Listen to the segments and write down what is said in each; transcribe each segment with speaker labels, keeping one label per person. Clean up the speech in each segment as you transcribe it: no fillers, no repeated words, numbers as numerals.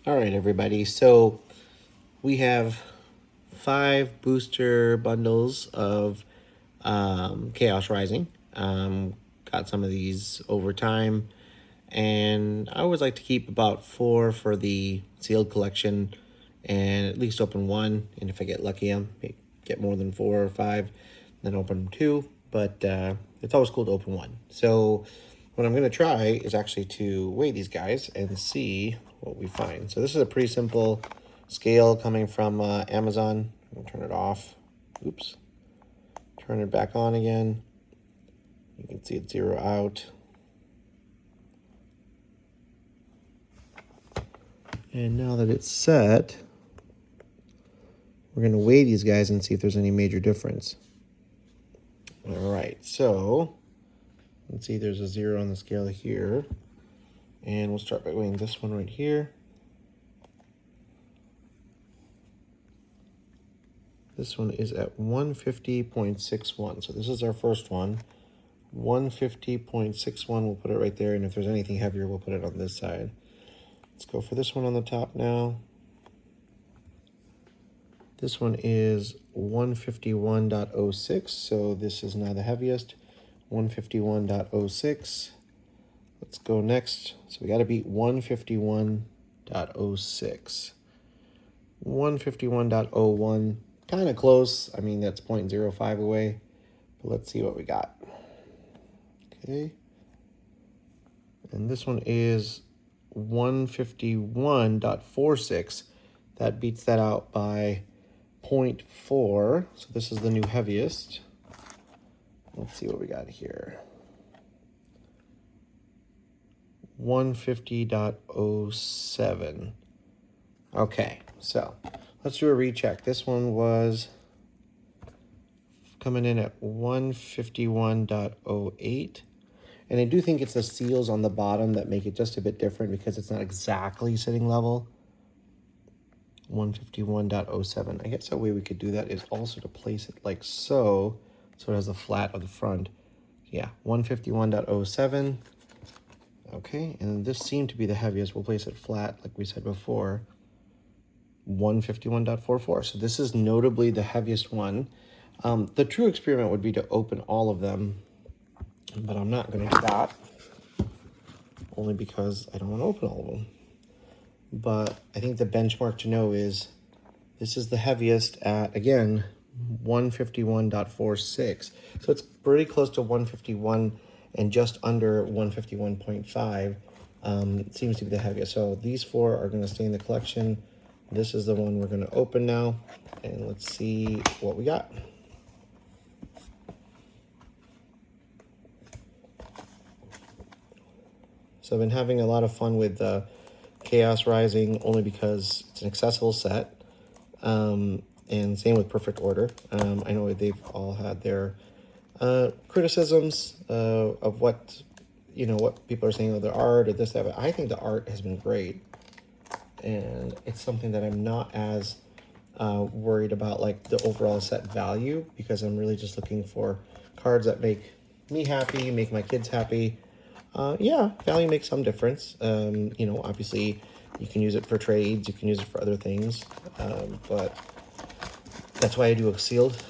Speaker 1: All right, everybody. So we have 5 booster bundles of Chaos Rising. Got some of these over time, and I always like to keep about 4 for the sealed collection, and at least open 1. And if I get lucky, I'll get more than 4 or 5, then open 2. But it's always cool to open 1. So what I'm going to try is actually to weigh these guys and see what we find. So this is a pretty simple scale coming from Amazon. I'm going to turn it off. Oops. Turn it back on again. You can see it's 0 out. And now that it's set, we're going to weigh these guys and see if there's any major difference. All right, so let's see, there's a 0 on the scale here. And we'll start by weighing this one right here. This one is at 150.61. So this is our first one. 150.61, we'll put it right there. And if there's anything heavier, we'll put it on this side. Let's go for this one on the top now. This one is 151.06. So this is now the heaviest. 151.06. Let's go next. So we got to beat 151.06. 151.01. Kind of close. I mean, that's 0.05 away. But let's see what we got. Okay. And this one is 151.46. That beats that out by 0.4. So this is the new heaviest. Let's see what we got here. 150.07. Okay, so let's do a recheck. This one was coming in at 151.08. And I do think it's the seals on the bottom that make it just a bit different because it's not exactly sitting level. 151.07. I guess a way we could do that is also to place it like so, so it has a flat on the front. Yeah, 151.07. Okay, and this seemed to be the heaviest. We'll place it flat like we said before. 151.44. So this is notably the heaviest one. The true experiment would be to open all of them, but I'm not going to do that, only because I don't want to open all of them. But I think the benchmark to know is this is the heaviest at, again, 151.46. So it's pretty close to 151 and just under 151.5. Seems to be the heaviest. So these 4 are going to stay in the collection. This is the one we're going to open now. And let's see what we got. So I've been having a lot of fun with Chaos Rising only because it's an accessible set. And same with Perfect Order. I know they've all had their criticisms of what, what people are saying of their art or this, that. But I think the art has been great. And it's something that I'm not as worried about, like the overall set value, because I'm really just looking for cards that make me happy, make my kids happy. Yeah, value makes some difference. Obviously you can use it for trades, you can use it for other things, but that's why I do a sealed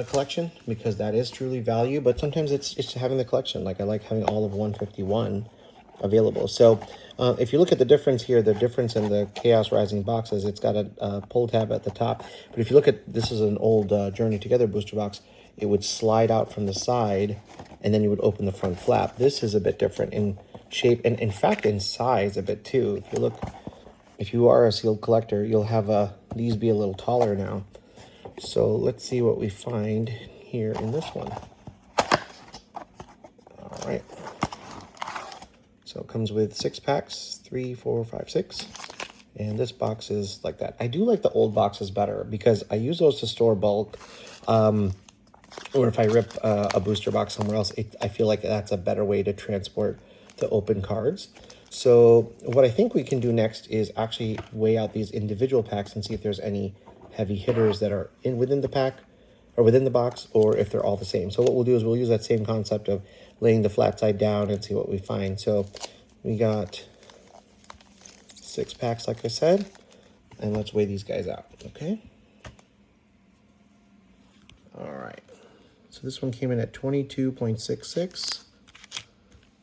Speaker 1: collection, because that is truly value. But sometimes it's having the collection. Like I like having all of 151 available. So if you look at the difference here, the difference in the Chaos Rising boxes, it's got a pull tab at the top. But if you look at, this is an old Journey Together booster box, it would slide out from the side and then you would open the front flap. This is a bit different in shape and in fact in size a bit too. If you look, if you are a sealed collector, you'll have these be a little taller now. So let's see what we find here in this one. All right. So it comes with 6 packs, 3, 4, 5, 6. And this box is like that. I do like the old boxes better because I use those to store bulk. Or if I rip a booster box somewhere else, I feel like that's a better way to transport the open cards. So what I think we can do next is actually weigh out these individual packs and see if there's any heavy hitters that are within the pack or within the box, or if they're all the same. So what we'll do is we'll use that same concept of laying the flat side down and see what we find. So we got 6 packs, like I said. And let's weigh these guys out, okay? All right. So this one came in at 22.66.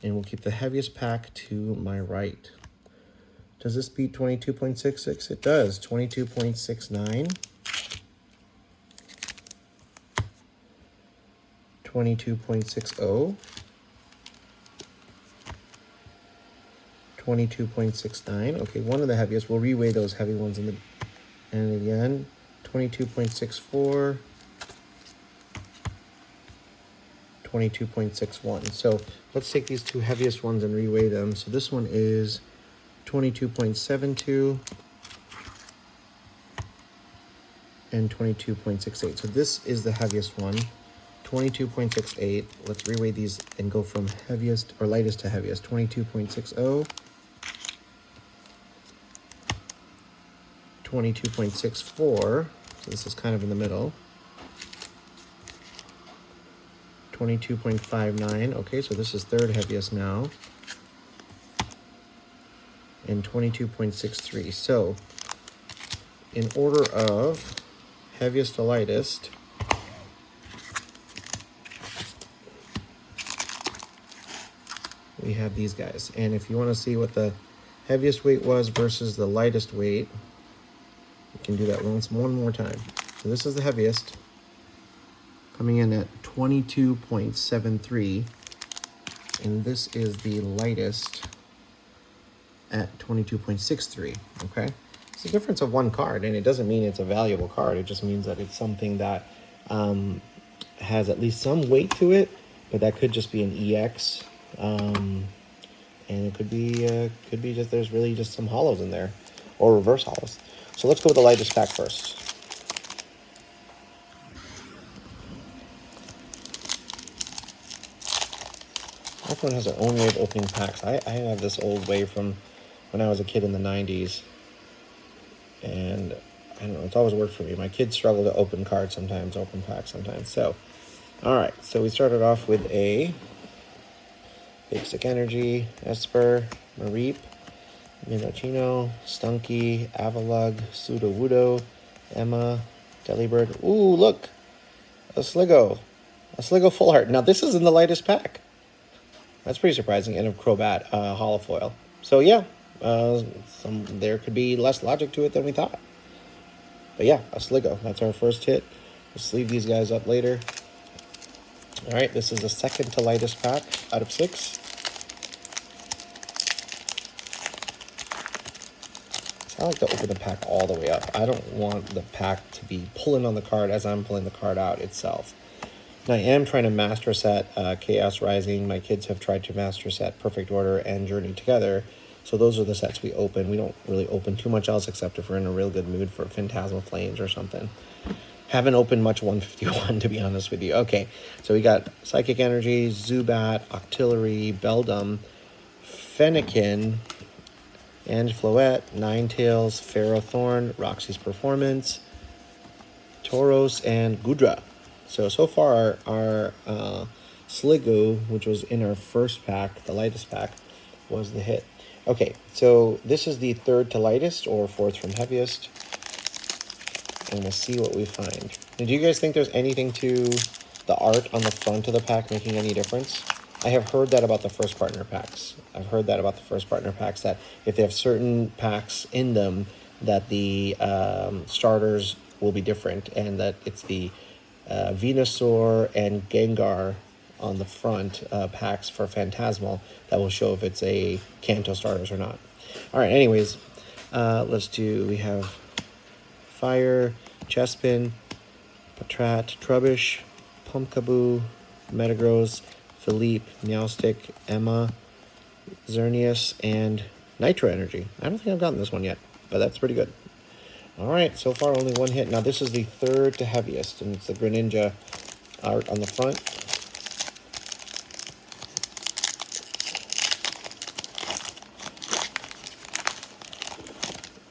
Speaker 1: And we'll keep the heaviest pack to my right. Does this beat 22.66? It does. 22.69. 22.60. 22.69. Okay, one of the heaviest. We'll reweigh those heavy ones in the and again. 22.64. 22.61. So let's take these 2 heaviest ones and reweigh them. So this one is 22.72 and 22.68. So this is the heaviest one, 22.68. Let's reweigh these and go from heaviest or lightest to heaviest. 22.60, 22.64. So this is kind of in the middle. 22.59. Okay, so this is third heaviest now. And 22.63. So in order of heaviest to lightest, we have these guys. And if you want to see what the heaviest weight was versus the lightest weight, you can do that one more time. So this is the heaviest, coming in at 22.73, and this is the lightest at 22.63, okay? It's a difference of 1 card, and it doesn't mean it's a valuable card. It just means that it's something that has at least some weight to it, but that could just be an EX, and it could be just, there's really just some hollows in there, or reverse hollows. So let's go with the lightest pack first. This one has their own way of opening packs. I have this old way from when I was a kid in the 90s. And I don't know, it's always worked for me. My kids struggle to open cards sometimes, open packs sometimes. So, all right. So we started off with a Basic Energy, Esper, Mareep, Minochino, Stunky, Avalugg, Sudowoodo, Emma, Delibird. Ooh, look! A Sliggoo. A Sliggoo Full Art. Now, this is in the lightest pack. That's pretty surprising. And a Crobat holofoil. So, yeah, there could be less logic to it than we thought. But, yeah, a Sliggoo. That's our first hit. We'll sleeve these guys up later. All right, this is the second to lightest pack out of 6. I like to open the pack all the way up. I don't want the pack to be pulling on the card as I'm pulling the card out itself. And I am trying to master set Chaos Rising. My kids have tried to master set Perfect Order and Journey together. So those are the sets we open. We don't really open too much else except if we're in a real good mood for Phantasmal Flames or something. Haven't opened much 151, to be honest with you. Okay, so we got Psychic Energy, Zubat, Octillery, Beldum, Fennekin, Angefloet, Ninetales, Ferrothorn, Roxy's Performance, Tauros, and Goodra. So far our Sliggoo, which was in our first pack, the lightest pack, was the hit. Okay, so this is the third to lightest, or fourth from heaviest. And we'll see what we find. And do you guys think there's anything to the art on the front of the pack making any difference? I have heard that about the first partner packs. I've heard that about the first partner packs, that if they have certain packs in them, that the starters will be different, and that it's the Venusaur and Gengar on the front packs for Phantasmal that will show if it's a Kanto starters or not. All right, anyways, let's do, we have Fire, Chespin, Patrat, Trubbish, Pumpkaboo, Metagross, Philippe, Meowstic, Emma, Xerneas, and Nitro Energy. I don't think I've gotten this one yet, but that's pretty good. All right, so far only one hit. Now this is the third to heaviest, and it's the Greninja art on the front.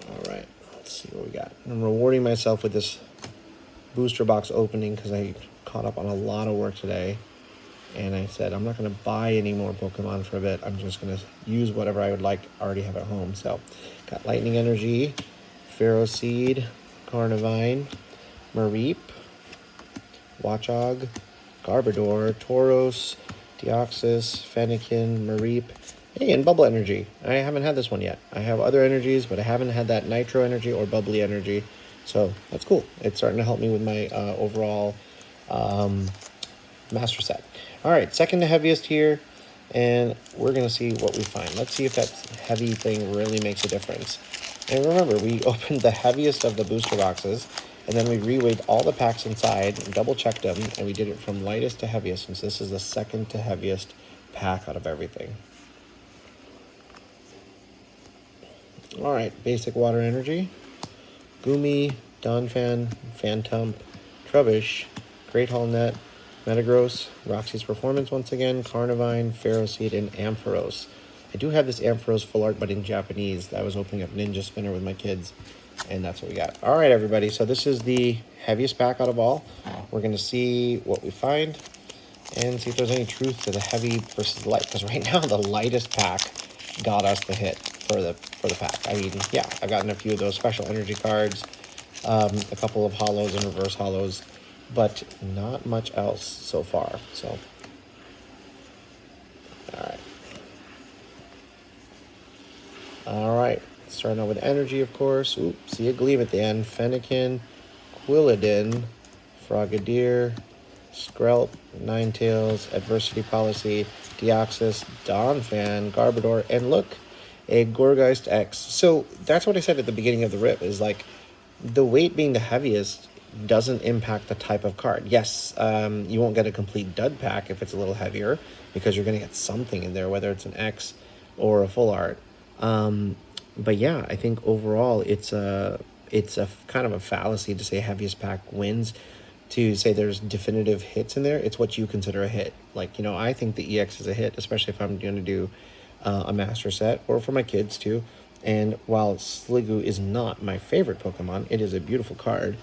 Speaker 1: All right, let's see what we got. I'm rewarding myself with this booster box opening because I caught up on a lot of work today. And I said, I'm not going to buy any more Pokemon for a bit. I'm just going to use whatever I would like already have at home. So, got Lightning Energy, Ferroseed, Carnivine, Mareep, Watchog, Garbodor, Tauros, Deoxys, Fennekin, Mareep, hey, and Bubble Energy. I haven't had this one yet. I have other energies, but I haven't had that Nitro Energy or Bubbly Energy. So that's cool. It's starting to help me with my overall master set. All right, second to heaviest here, and we're going to see what we find. Let's see if that heavy thing really makes a difference. And remember, we opened the heaviest of the booster boxes, and then we reweighed all the packs inside and double-checked them, and we did it from lightest to heaviest, since this is the second to heaviest pack out of everything. All right, basic water energy. Gumi, Donphan, Phantump, Trubbish, Great Hall Net, Metagross, Roxy's Performance once again, Carnivine, Ferroseed, and Ampharos. I do have this Ampharos full art, but in Japanese. I was opening up Ninja Spinner with my kids, and that's what we got. All right, everybody, so this is the heaviest pack out of all. We're going to see what we find and see if there's any truth to the heavy versus light, because right now the lightest pack got us the hit for the pack. I mean, yeah, I've gotten a few of those special energy cards, a couple of holos and reverse holos, but not much else so far. So, all right. Starting out with energy, of course. Oop, see a gleam at the end. Fennekin, Quilladin, Frogadier, Skrelp, Ninetales, Adversity Policy, Deoxys, Donphan, Garbodor, and look, a Gourgeist X. So that's what I said at the beginning of the rip, is like, the weight being the heaviest doesn't impact the type of card. Yes, you won't get a complete dud pack if it's a little heavier, because you're going to get something in there, whether it's an X or a full art. But yeah, I think overall it's a kind of a fallacy to say heaviest pack wins. To say there's definitive hits in there, it's what you consider a hit. Like, you know, I think the EX is a hit, especially if I'm going to do a master set, or for my kids too. And while Sliggoo is not my favorite Pokemon, it is a beautiful card.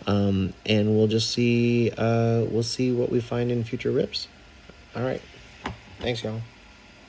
Speaker 1: And we'll just see, we'll see what we find in future rips. All right. Thanks, y'all.